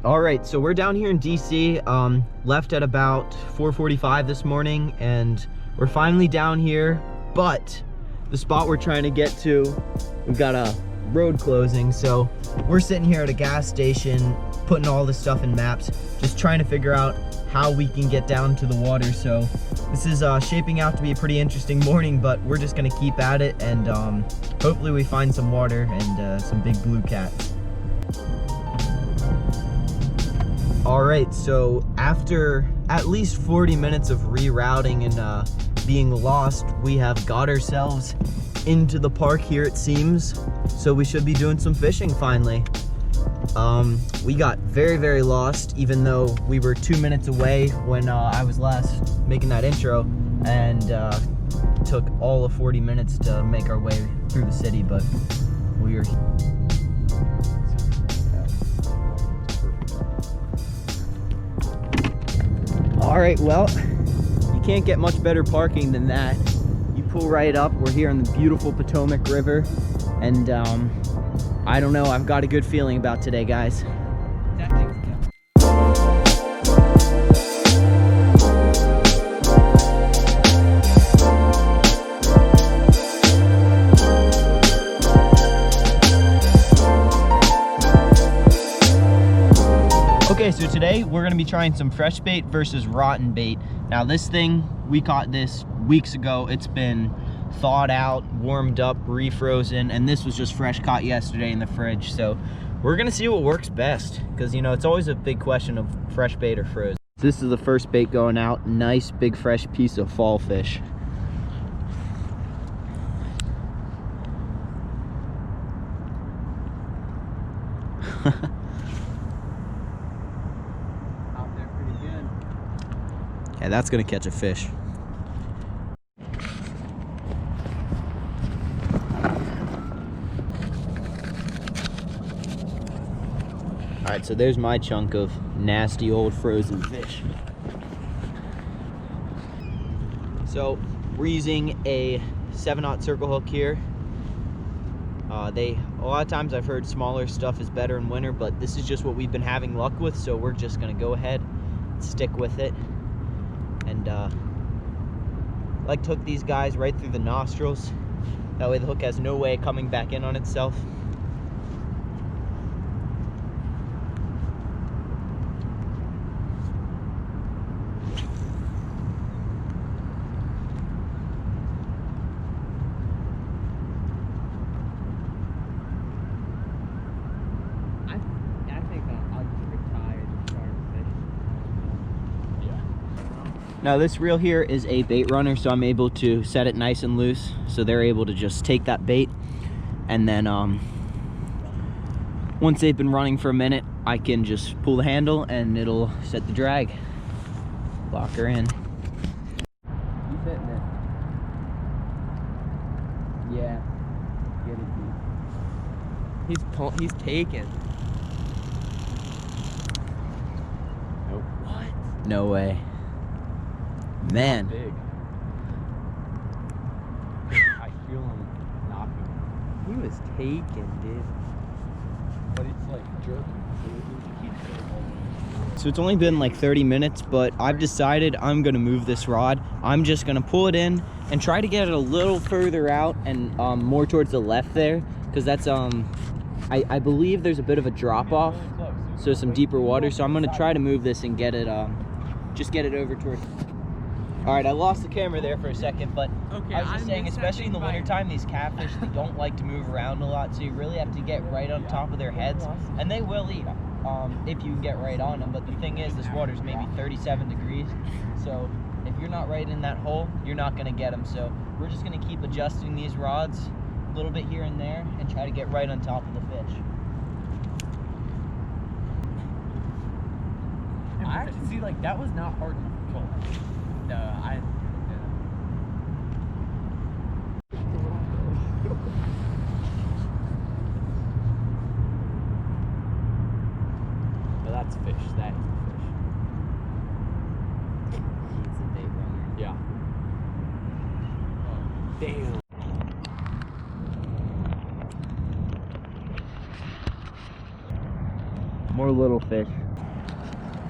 All right, so we're down here in DC, left at about 4:45 this morning, and we're finally down here, but the spot we're trying to get to, we've got a road closing, so we're sitting here at a gas station, putting all this stuff in maps, just trying to figure out how we can get down to the water. So this is shaping out to be a pretty interesting morning, but we're just gonna keep at it, and hopefully we find some water and some big blue cats. All right, so after at least 40 minutes of rerouting and being lost, we have got ourselves into the park here, it seems. So we should be doing some fishing finally. We got very lost, even though we were 2 minutes away when I was last making that intro, and took all of 40 minutes to make our way through the city, but we are here. All right, well, you can't get much better parking than that. You pull right up. We're here on the beautiful Potomac River, and I don't know, I've got a good feeling about today, guys. Okay, so today we're gonna be trying some fresh bait versus rotten bait. Now this thing, we caught this weeks ago. It's been thawed out, warmed up, refrozen, and this was just fresh caught yesterday in the fridge. So we're gonna see what works best, because you know, it's always a big question of fresh bait or frozen. This is the first bait going out. Nice big fresh piece of fall fish. Yeah, that's gonna catch a fish. All right, so there's my chunk of nasty old frozen fish. So we're using a 7/0 circle hook here. A lot of times I've heard smaller stuff is better in winter, but this is just what we've been having luck with, so we're just gonna go ahead and stick with it. And like to hook these guys right through the nostrils. That way the hook has no way of coming back in on itself. Now this reel here is a bait runner, so I'm able to set it nice and loose, so they're able to just take that bait, and then once they've been running for a minute, I can just pull the handle and it'll set the drag. Lock her in. He's hitting it. Yeah. Get it deep. He's taken. Nope. What? No way. Man. Big. I feel him knocking. He was taken, dude. But it's like jerking, so it keeps going. So it's only been like 30 minutes, but I've decided I'm gonna move this rod. I'm just gonna pull it in and try to get it a little further out and more towards the left there, because that's I believe there's a bit of a drop off, so some deeper water. So I'm gonna try to move this and get it just get it over towards. All right, I lost the camera there for a second, but okay, I was just saying, especially in the wintertime, these catfish, they don't like to move around a lot, so you really have to get right on top of their heads, and they will eat if you get right on them. But the thing is, this water's maybe 37 degrees, so if you're not right in that hole, you're not gonna get them. So we're just gonna keep adjusting these rods a little bit here and there and try to get right on top of the fish. I actually see, like, that was not hard to pull. No, Well, that's fish. That is a fish. It's a bait runner. yeah. Damn. More little fish.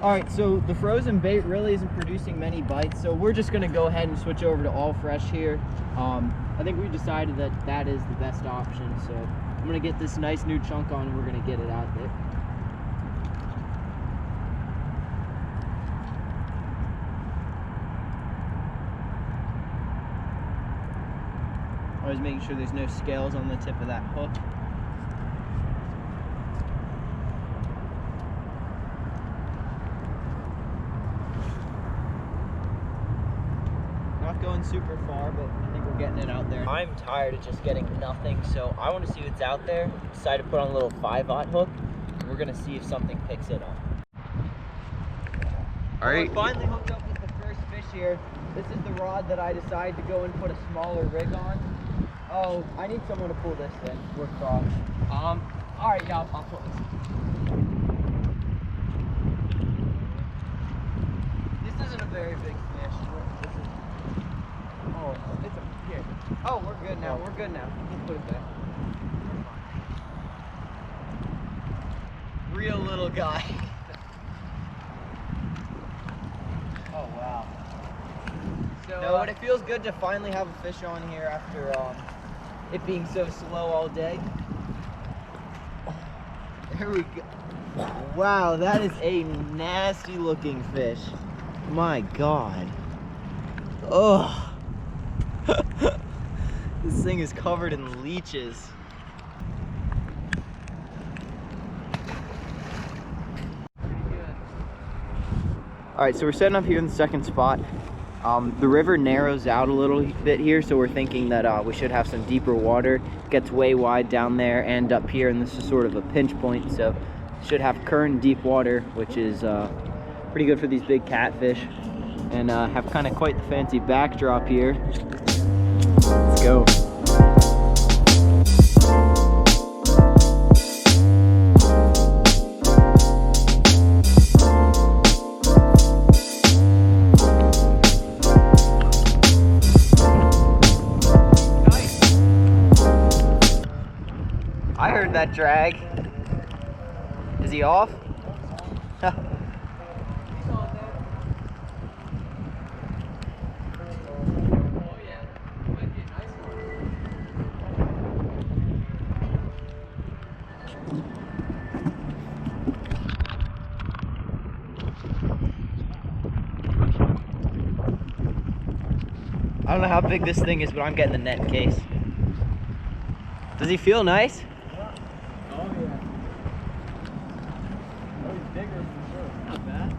All right, so the frozen bait really isn't producing many bites, so we're just gonna go ahead and switch over to all fresh here. I think we decided that that is the best option, so I'm gonna get this nice new chunk on and we're gonna get it out there. Always making sure there's no scales on the tip of that hook. Not going super far, but I think we're getting it out there. I'm tired of just getting nothing, so I want to see what's out there. Decided to put on a little 5/0 hook. We're gonna see if something picks it up. All right. We finally hooked up with the first fish here. This is the rod that I decided to go and put a smaller rig on. Oh, I need someone to pull this thing. We're crossed. All right, yeah, I'll pull this. This isn't a very big fish. This is, oh, it's a here. Oh, we're good now. We're good now. We'll put it there. Real little guy. Oh wow. So, no, but it feels good to finally have a fish on here after it being so slow all day. There we go. Wow, that is a nasty looking fish. My God. Oh. This thing is covered in leeches. All right, so we're setting up here in the second spot. The river narrows out a little bit here, so we're thinking that we should have some deeper water. It gets way wide down there and up here, and this is sort of a pinch point, so should have current deep water, which is pretty good for these big catfish, and have kind of quite the fancy backdrop here. Let's go. I heard that drag. Is he off? He's on there. Oh yeah, might be a nice I don't know how big this thing is, but I'm getting the net case. Does he feel nice? Oh yeah. Oh, he's bigger for sure. Not bad.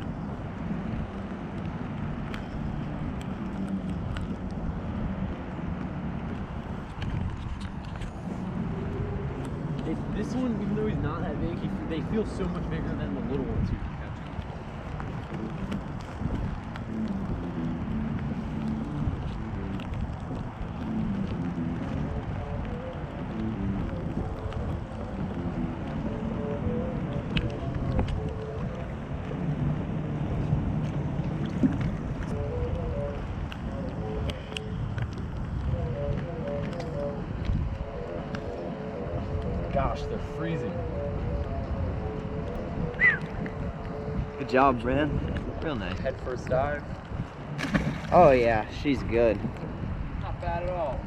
This one, even though he's not that big, they feel so much bigger than the little ones you can catch. Gosh, they're freezing. Good job, Brandon. Real nice. Head first dive. Oh yeah, she's good. Not bad at all.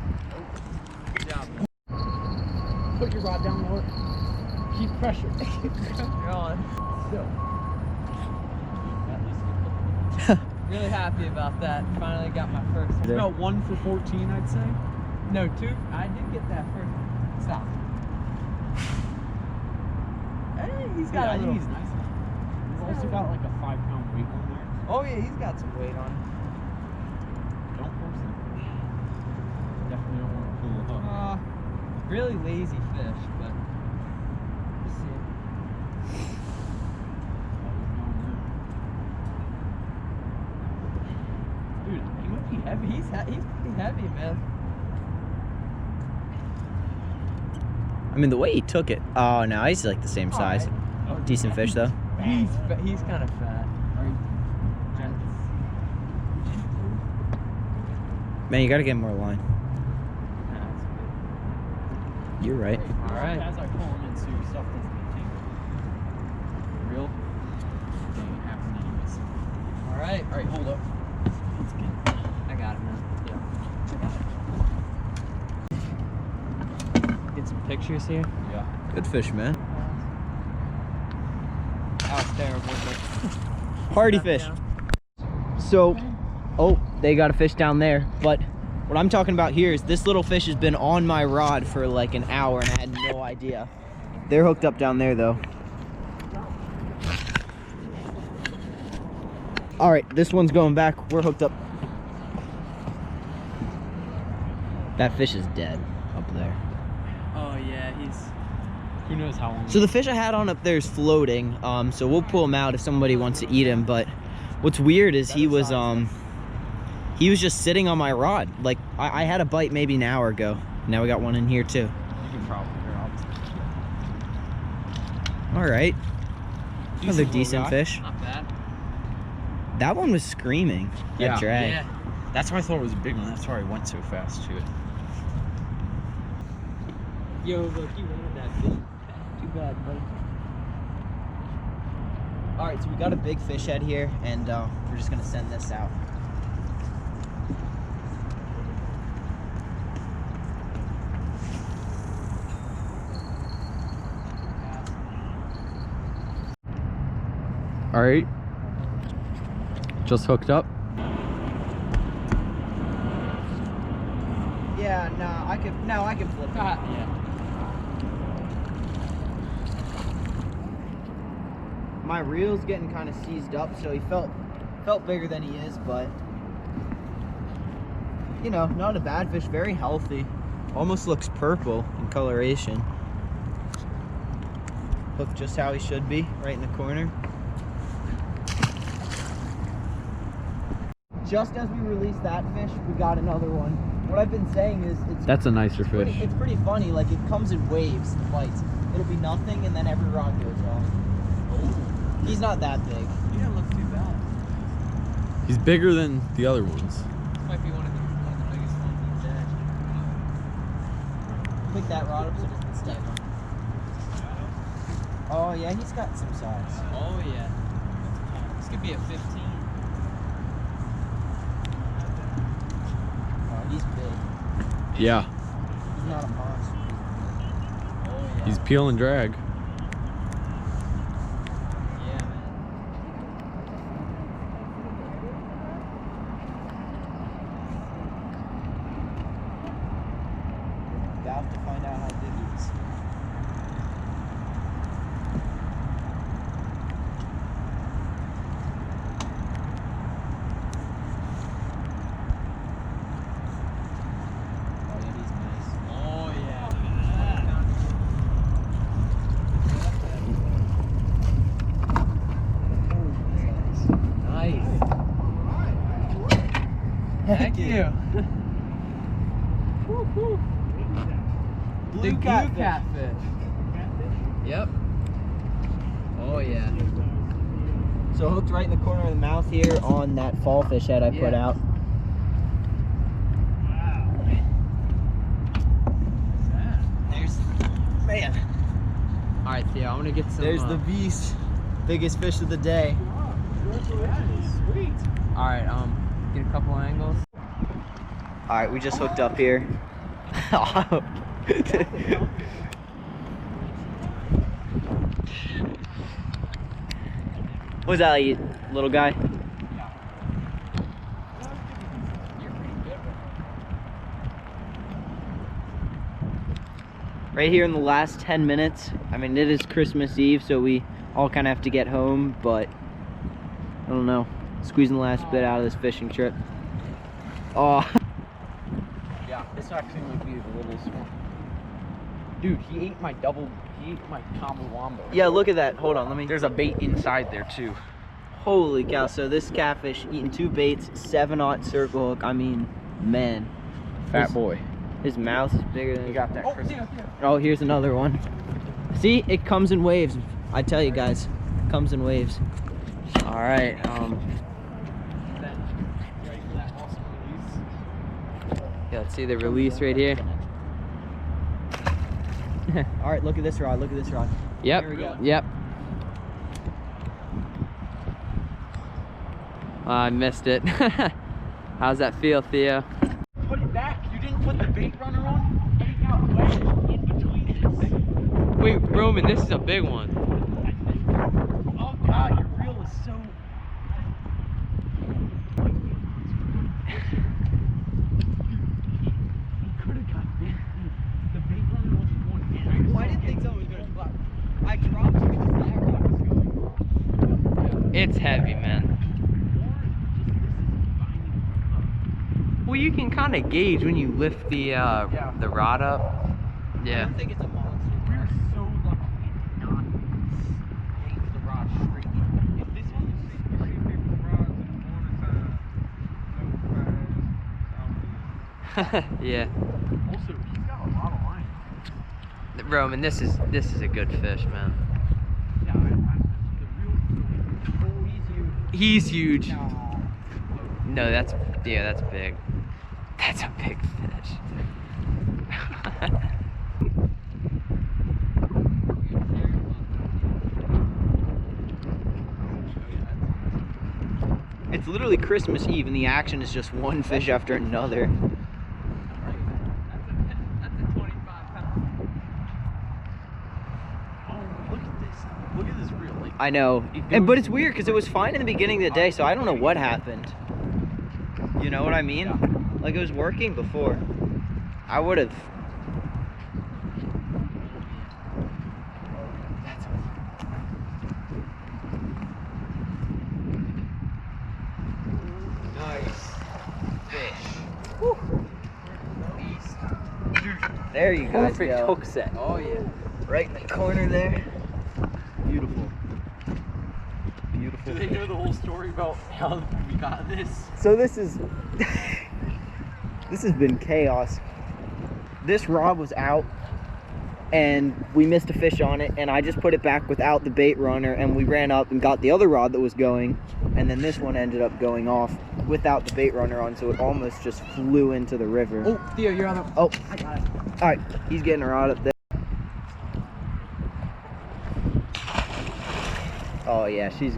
Good job. Put your rod down lower. Keep pressure. Keep pressure on. Still. Really happy about that. Finally got my first. It's about 1 for 14, I'd say. No, 2. I did get that first. Stop. Hey, he's got a little. He's nice. He's also got like a 5-pound weight on there. Oh yeah, he's got some weight on him. Don't force it. Definitely don't want to pull the hook. Really lazy fish, but we'll see. Dude, he might be heavy. He's pretty heavy, man. I mean, the way he took it. Oh no, he's like the same size. Right. Decent fish though. He's kind of fat. Man, you gotta get more line. You're right. All right. As I pull him into stuff that's leaking, real, they have to fishers here? Yeah. Good fish, man. That was terrible, but Party fish. So, oh, they got a fish down there. But what I'm talking about here is this little fish has been on my rod for like an hour and I had no idea. They're hooked up down there though. All right, this one's going back. We're hooked up. That fish is dead up there. oh yeah, who knows how long. So the fish I had on up there is floating. So we'll pull him out if somebody wants to eat him. But what's weird is he was just sitting on my rod. Like I had a bite maybe an hour ago. Now we got one in here too. You can probably All right, another little decent guy. fish. Not bad. That one was screaming. That Yeah. drag. Yeah. That's why I thought it was a big one. That's why I went so fast to it. Yo, look, you wanted that fish. Too bad, buddy. All right, so we got a big fish head here, and we're just gonna send this out. All right. Just hooked up. Yeah, I can flip it. Yeah. My reel's getting kind of seized up, so he felt bigger than he is, but you know, not a bad fish. Very healthy. Almost looks purple in coloration. Hooked just how he should be, right in the corner. Just as we released that fish, we got another one. What I've been saying is That's a nicer fish. it's pretty funny. Like it comes in waves, the bites. It'll be nothing, and then every rod goes off. He's not that big. He didn't look too bad. He's bigger than the other ones. Might be one of the biggest ones he's Pick that rod up so it doesn't stick. Oh yeah, he's got some size. Oh yeah. This could be a 15. Oh, he's big. Yeah. He's not a monster. Oh yeah. He's peel and drag. Yeah, man. About to find out how big he is. Oh yeah, he's nice. Oh yeah. Nice. Thank you. Blue The blue catfish. catfish. Yep. Oh yeah. So hooked right in the corner of the mouth here on that fall fish head I put Yeah. out. There's, man. All right, Theo. I'm gonna get some. There's the beast. Biggest fish of the day. Sweet. All right. Get a couple angles. All right, we just hooked up here. What's that, you little guy? Right here in the last 10 minutes. I mean, it is Christmas Eve, so we all kind of have to get home, but I don't know. Squeezing the last bit out of this fishing trip. Oh. Yeah, this actually might be the littlest one. Dude, he ate my combo wombo. Yeah, look at that. Hold on, let me. There's a bait inside there too. Holy cow, so this catfish eating 2 baits, 7/0 circle hook. I mean, man. Fat boy. His mouth is bigger than You got that, Chris? Oh, here's another one. See, it comes in waves. I tell you guys, it comes in waves. All right, Yeah, let's see the release right here. all right, look at this rod, look at this rod. Yep. Here we go. Yep. I missed it. How's that feel, Theo? Put it back. You didn't put the bait runner on. Take out wedge in between it. Wait, Roman, this is a big one. Oh God, your reel is so. He could have got big. The bait runner wasn't going in. I didn't think someone was gonna fly. I dropped it because that rod was going. It's heavy, man. Well, you can kind of gauge when you lift the rod up. I Yeah. don't think it's a monster. We're so lucky it did not yank the rod straight. If this one was Yeah. also, he's got a lot of line. Roman, this is a good fish, man. Yeah, the real. Oh, he's huge. He's huge. No, that's big. That's a big fish. It's literally Christmas Eve and the action is just one fish after another. That's a 25-pound. Oh, look at this. Look at this reel. Like, I know, but it's weird because it was fine in the beginning of the day, so I don't know what happened. You know what I mean? Yeah. Like it was working before. I would have. Nice fish. Woo. There you guys Perfect go. hook set. Oh yeah, right in the corner there. Beautiful. Beautiful. do they know the whole story about how we got this? So this is this has been chaos. This rod was out and we missed a fish on it and I just put it back without the bait runner and we ran up and got the other rod that was going and then this one ended up going off without the bait runner on, so it almost just flew into the river. Oh, Theo, you're on the. Oh, I got it. all right, he's getting a rod up there. Oh yeah, she's.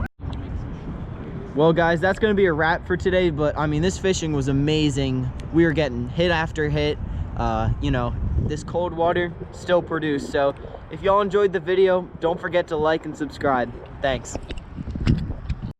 Well guys, that's gonna be a wrap for today, but I mean this fishing was amazing. We were getting hit after hit. You know, this cold water still produced. So if y'all enjoyed the video, don't forget to like and subscribe. Thanks.